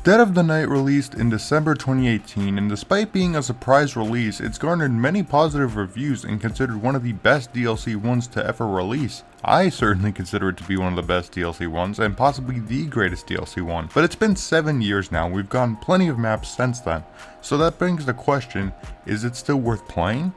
Dead of the Night released in December 2018, and despite being a surprise release, it's garnered many positive reviews and considered one of the best DLC ones to ever release. I certainly consider it to be one of the best DLC ones, and possibly the greatest DLC one. But it's been 7 years now, and we've gotten plenty of maps since then. So that brings the question, is it still worth playing?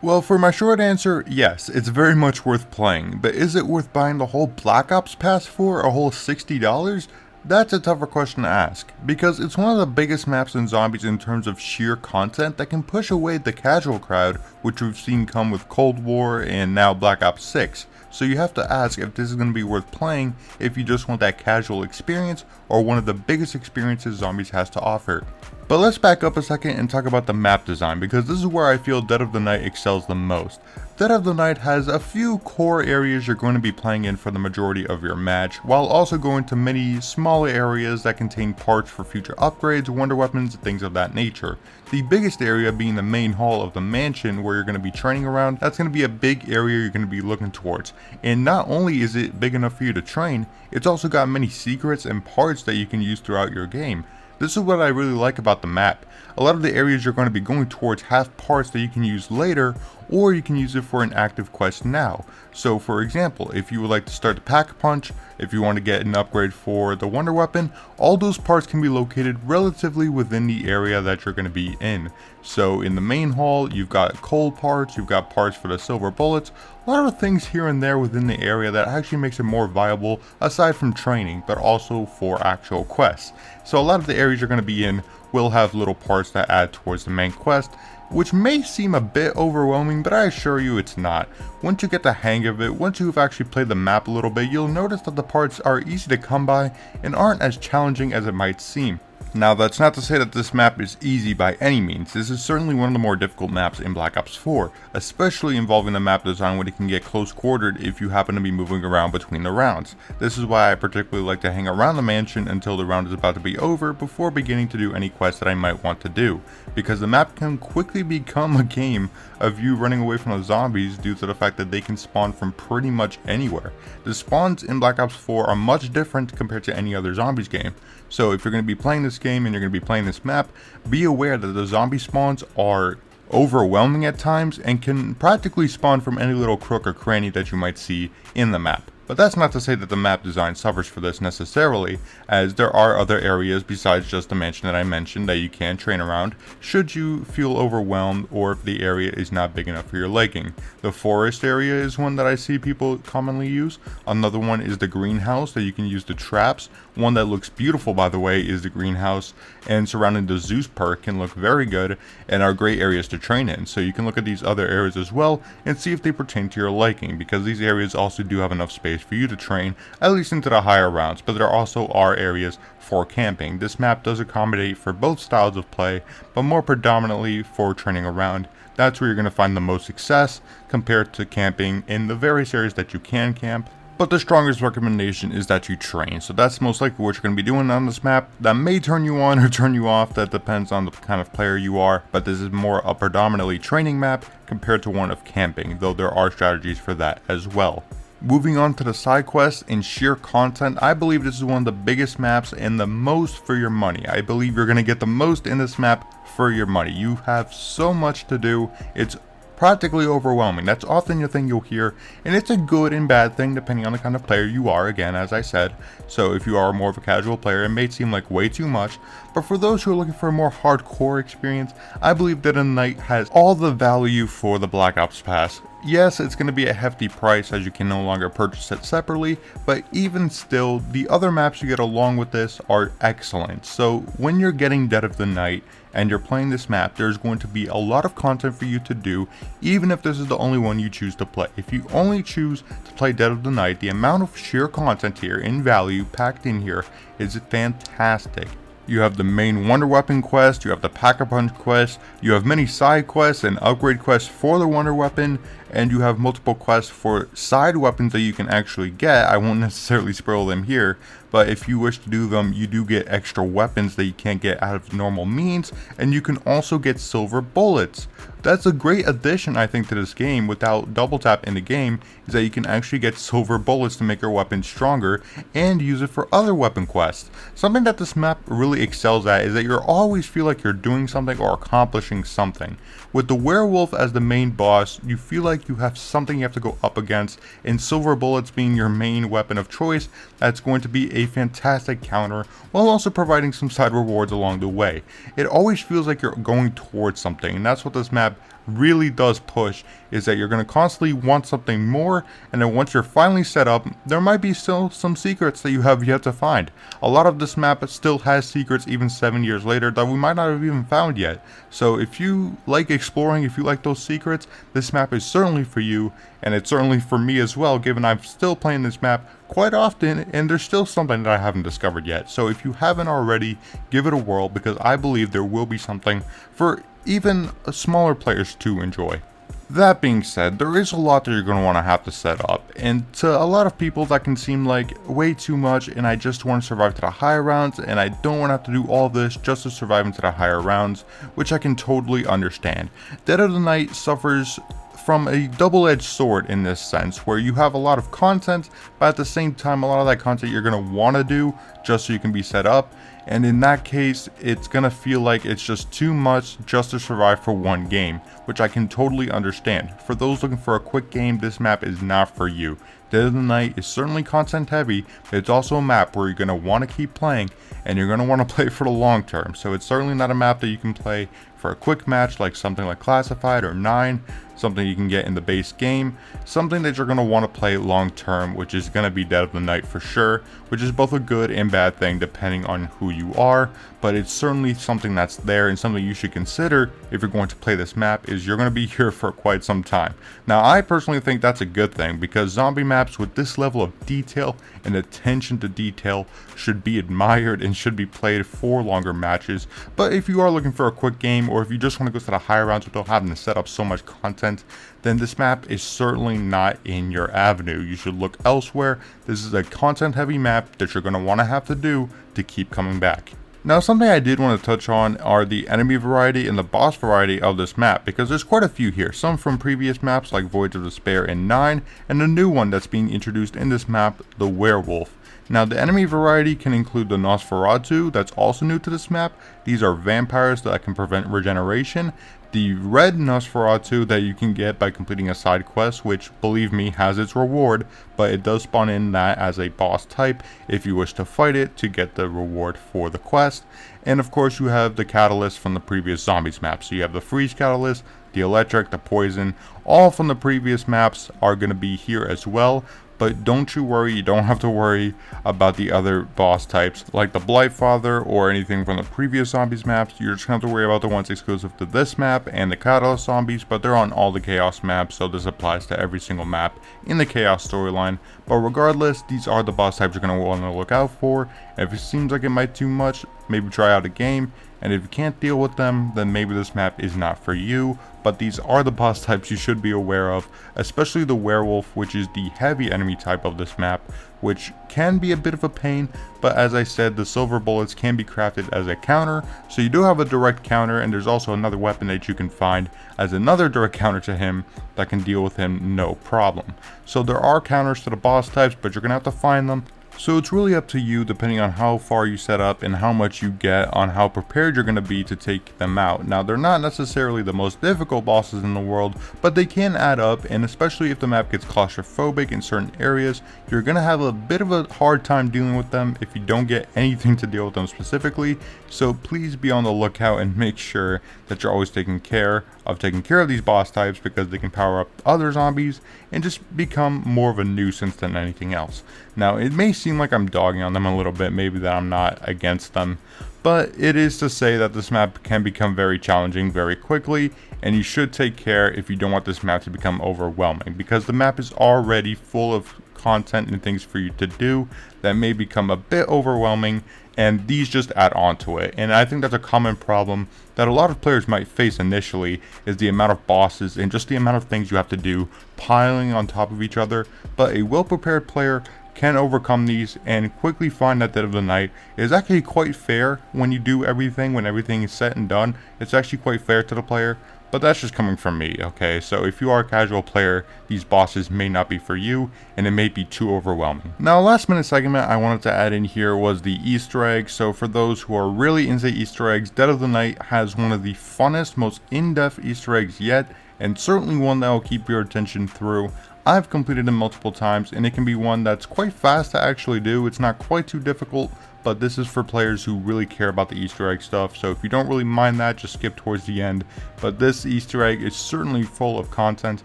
Well, for my short answer, yes, it's very much worth playing, but is it worth buying the whole Black Ops Pass for a whole $60? That's a tougher question to ask, because it's one of the biggest maps in Zombies in terms of sheer content that can push away the casual crowd, which we've seen come with Cold War and now Black Ops 6. So you have to ask if this is going to be worth playing if you just want that casual experience or one of the biggest experiences Zombies has to offer. But let's back up a second and talk about the map design, because this is where I feel Dead of the Night excels the most. Dead of the Night has a few core areas you're going to be playing in for the majority of your match, while also going to many smaller areas that contain parts for future upgrades, wonder weapons, and things of that nature. The biggest area being the main hall of the mansion where you're going to be training around. That's going to be a big area you're going to be looking towards. And not only is it big enough for you to train, it's also got many secrets and parts that you can use throughout your game. This is what I really like about the map. A lot of the areas you're going to be going towards have parts that you can use later, or you can use it for an active quest now. So for example, if you would like to start the Pack-a-Punch, if you want to get an upgrade for the Wonder Weapon, all those parts can be located relatively within the area that you're going to be in. So in the main hall, you've got cold parts, you've got parts for the silver bullets, a lot of things here and there within the area that actually makes it more viable aside from training, but also for actual quests. So a lot of the areas you're going to be in will have little parts that add towards the main quest, which may seem a bit overwhelming, but I assure you it's not. Once you get the hang of it, once you've actually played the map a little bit, you'll notice that the parts are easy to come by and aren't as challenging as it might seem. Now, that's not to say that this map is easy by any means. This is certainly one of the more difficult maps in Black Ops 4, especially involving the map design when it can get close quartered if you happen to be moving around between the rounds. This is why I particularly like to hang around the mansion until the round is about to be over before beginning to do any quests that I might want to do, because the map can quickly become a game of you running away from the zombies due to the fact that they can spawn from pretty much anywhere. The spawns in Black Ops 4 are much different compared to any other zombies game. So if you're going to be playing this game and you're going to be playing this map, be aware that the zombie spawns are overwhelming at times and can practically spawn from any little crook or cranny that you might see in the map. But that's not to say that the map design suffers for this necessarily, as there are other areas besides just the mansion that I mentioned that you can train around should you feel overwhelmed or if the area is not big enough for your liking. The forest area is one that I see people commonly use. Another one is the greenhouse that you can use the traps. One that looks beautiful, by the way, is the greenhouse, and surrounding the Zeus perk can look very good and are great areas to train in. So you can look at these other areas as well and see if they pertain to your liking, because these areas also do have enough space for you to train, at least into the higher rounds, but there also are areas for camping. This map does accommodate for both styles of play, but more predominantly for training around. That's where you're going to find the most success compared to camping in the various areas that you can camp. But the strongest recommendation is that you train. So that's most likely what you're going to be doing on this map. That may turn you on or turn you off. That depends on the kind of player you are. But this is more a predominantly training map compared to one of camping, though there are strategies for that as well. Moving on to the side quests and sheer content, I believe this is one of the biggest maps and the most for your money. I believe you're going to get the most in this map for your money. You have so much to do. It's practically overwhelming. That's often the thing you'll hear, and it's a good and bad thing depending on the kind of player you are, again, as I said. So if you are more of a casual player, it may seem like way too much, but for those who are looking for a more hardcore experience, I believe that a Night has all the value for the Black Ops Pass. Yes, it's going to be a hefty price as you can no longer purchase it separately, but even still, the other maps you get along with this are excellent. So when you're getting Dead of the Night and you're playing this map, there's going to be a lot of content for you to do, even if this is the only one you choose to play. If you only choose to play Dead of the Night, the amount of sheer content here in value packed in here is fantastic. You have the main Wonder Weapon quest, you have the Pack-a-Punch quest, you have many side quests and upgrade quests for the Wonder Weapon, and you have multiple quests for side weapons that you can actually get. I won't necessarily spoil them here, but if you wish to do them, you do get extra weapons that you can't get out of normal means, and you can also get silver bullets. That's a great addition, I think, to this game without double tap in the game, is that you can actually get silver bullets to make your weapon stronger and use it for other weapon quests. Something that this map really excels at is that you always feel like you're doing something or accomplishing something. With the werewolf as the main boss, you feel like you have something you have to go up against, and silver bullets being your main weapon of choice, that's going to be a fantastic counter while also providing some side rewards along the way. It always feels like you're going towards something, and that's what this map really does push, is that you're going to constantly want something more, and then once you're finally set up, there might be still some secrets that you have yet to find. A lot of this map still has secrets even 7 years later that we might not have even found yet. So if you like exploring, if you like those secrets, this map is certainly for you, and it's certainly for me as well, given I'm still playing this map quite often and there's still something that I haven't discovered yet. So if you haven't already, give it a whirl, because I believe there will be something for even smaller players to enjoy. That being said, there is a lot that you're going to want to have to set up, and to a lot of people that can seem like way too much, and I just want to survive to the higher rounds, and I don't want to have to do all this just to survive into the higher rounds, which I can totally understand. Dead of the Night suffers from a double-edged sword in this sense, where you have a lot of content, but at the same time a lot of that content you're going to want to do just so you can be set up, and in that case it's going to feel like it's just too much just to survive for one game, which I can totally understand. For those looking for a quick game, this map is not for you. Dead of the Night is certainly content heavy, but it's also a map where you're going to want to keep playing, and you're going to want to play for the long term. So it's certainly not a map that you can play for a quick match like something like Classified or 9, something you can get in the base game, something that you're going to want to play long term, which is going to be Dead of the Night for sure, which is both a good and bad thing depending on who you are, but it's certainly something that's there, and something you should consider if you're going to play this map is you're going to be here for quite some time. Now I personally think that's a good thing, because zombie maps with this level of detail and attention to detail should be admired and should be played for longer matches. But if you are looking for a quick game, or if you just want to go to the higher rounds without having to set up so much content, then this map is certainly not in your avenue. You should look elsewhere. This is a content heavy map that you're going to want to have to do to keep coming back. Now, something I did want to touch on are the enemy variety and the boss variety of this map, because there's quite a few here, some from previous maps like Voids of Despair and 9, and a new one that's being introduced in this map, the Werewolf. Now, the enemy variety can include the Nosferatu, that's also new to this map. These are vampires that can prevent regeneration. The red Nosferatu that you can get by completing a side quest, which, believe me, has its reward, but it does spawn in that as a boss type if you wish to fight it to get the reward for the quest. And of course you have the catalyst from the previous zombies map. So you have the freeze catalyst, the electric, the poison, all from the previous maps are going to be here as well. But don't you worry, you don't have to worry about the other boss types like the Blightfather or anything from the previous zombies maps. You're just going to have to worry about the ones exclusive to this map and the Catalyst zombies, but they're on all the Chaos maps, so this applies to every single map in the Chaos storyline. But regardless, these are the boss types you're going to want to look out for. If it seems like it might too much, maybe try out a game. And if you can't deal with them, then maybe this map is not for you. But these are the boss types you should be aware of, especially the werewolf, which is the heavy enemy type of this map, which can be a bit of a pain, but as I said, the silver bullets can be crafted as a counter, so you do have a direct counter, and there's also another weapon that you can find as another direct counter to him that can deal with him no problem. So there are counters to the boss types, but you're going to have to find them. So it's really up to you, depending on how far you set up and how much you get, on how prepared you're going to be to take them out. Now, they're not necessarily the most difficult bosses in the world, but they can add up, and especially if the map gets claustrophobic in certain areas, you're going to have a bit of a hard time dealing with them if you don't get anything to deal with them specifically. So please be on the lookout and make sure that you're always taking care of these boss types, because they can power up other zombies and just become more of a nuisance than anything else. Now, it may seem like I'm dogging on them a little bit, maybe that I'm not against them, but it is to say that this map can become very challenging very quickly, and you should take care if you don't want this map to become overwhelming, because the map is already full of content and things for you to do that may become a bit overwhelming, and these just add on to it. And I think that's a common problem that a lot of players might face initially, is the amount of bosses and just the amount of things you have to do piling on top of each other. But a well-prepared player can overcome these and quickly find that Dead of the Night is actually quite fair when you do everything, when everything is set and done. It's actually quite fair to the player. but that's just coming from me, okay? So if you are a casual player, these bosses may not be for you, and it may be too overwhelming. Now, last minute segment I wanted to add in here was the Easter egg. So for those who are really into Easter eggs, Dead of the Night has one of the funnest, most in-depth Easter eggs yet, and certainly one that will keep your attention through. I've completed it multiple times, and it can be one that's quite fast to actually do. It's not quite too difficult, but this is for players who really care about the Easter egg stuff. So if you don't really mind that, just skip towards the end. But this Easter egg is certainly full of content,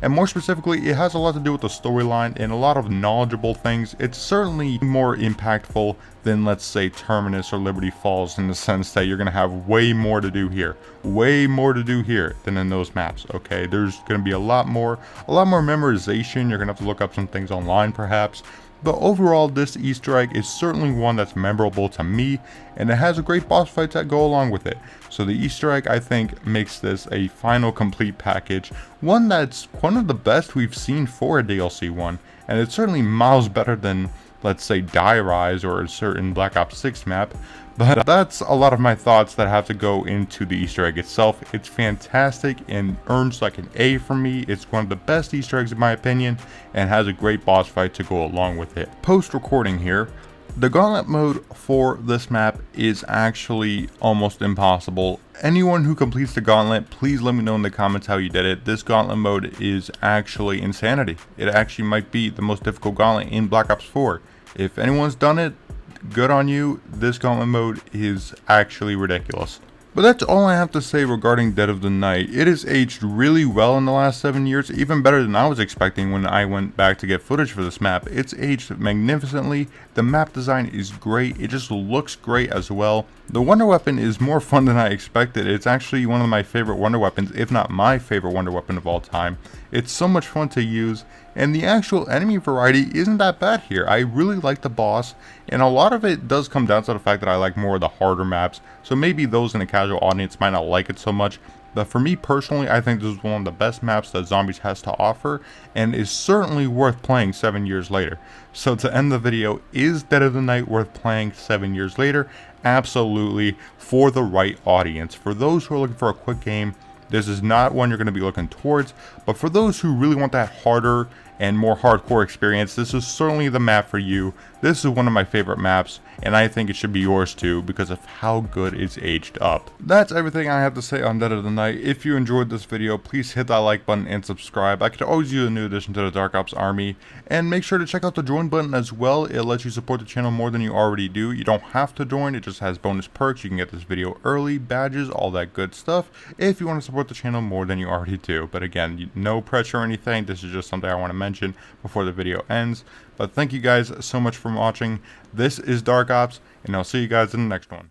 and more specifically, it has a lot to do with the storyline and a lot of knowledgeable things. It's certainly more impactful than, let's say, Terminus or Liberty Falls, in the sense that you're going to have way more to do here. Way more to do here than in those maps, okay? There's going to be a lot more memorization. You're going to have to look up some things online, perhaps. But overall, this Easter egg is certainly one that's memorable to me, and it has a great boss fight that go along with it. So the Easter egg, I think, makes this a final complete package, one that's one of the best we've seen for a DLC one, and it's certainly miles better than, let's say, Die Rise or a certain Black Ops 6 map. But that's a lot of my thoughts that have to go into the Easter egg itself. It's fantastic and earns like an A from me. It's one of the best Easter eggs in my opinion, and has a great boss fight to go along with it. Post recording here, the gauntlet mode for this map is actually almost impossible. Anyone who completes the gauntlet, please let me know in the comments how you did it. This gauntlet mode is actually insanity. It actually might be the most difficult gauntlet in Black Ops 4. If anyone's done it, good on you. This gauntlet mode is actually ridiculous. But that's all I have to say regarding Dead of the Night. It has aged really well in the last 7 years, even better than I was expecting when I went back to get footage for this map. It's aged magnificently. The map design is great. It just looks great as well. The wonder weapon is more fun than I expected. It's actually one of my favorite wonder weapons, if not my favorite wonder weapon of all time. It's so much fun to use, and the actual enemy variety isn't that bad here. I really like the boss, and a lot of it does come down to the fact that I like more of the harder maps, so maybe those in a casual audience might not like it so much. But for me personally, I think this is one of the best maps that Zombies has to offer, and is certainly worth playing 7 years later. So to end the video, is Dead of the Night worth playing 7 years later? Absolutely, for the right audience. For those who are looking for a quick game, this is not one you're going to be looking towards, but for those who really want that harder and more hardcore experience, this is certainly the map for you. This is one of my favorite maps, and I think it should be yours too because of how good it's aged up. That's everything I have to say on Dead of the Night. If you enjoyed this video, please hit that like button and subscribe. I could always use a new addition to the Dark Ops army, and make sure to check out the join button as well. It lets you support the channel more than you already do. You don't have to join, it just has bonus perks. You can get this video early, badges, all that good stuff if you want to support the channel more than you already do. But again, no pressure or anything. This is just something I want to mention before the video ends. But thank you guys so much for watching. This is Dark Ops, and I'll see you guys in the next one.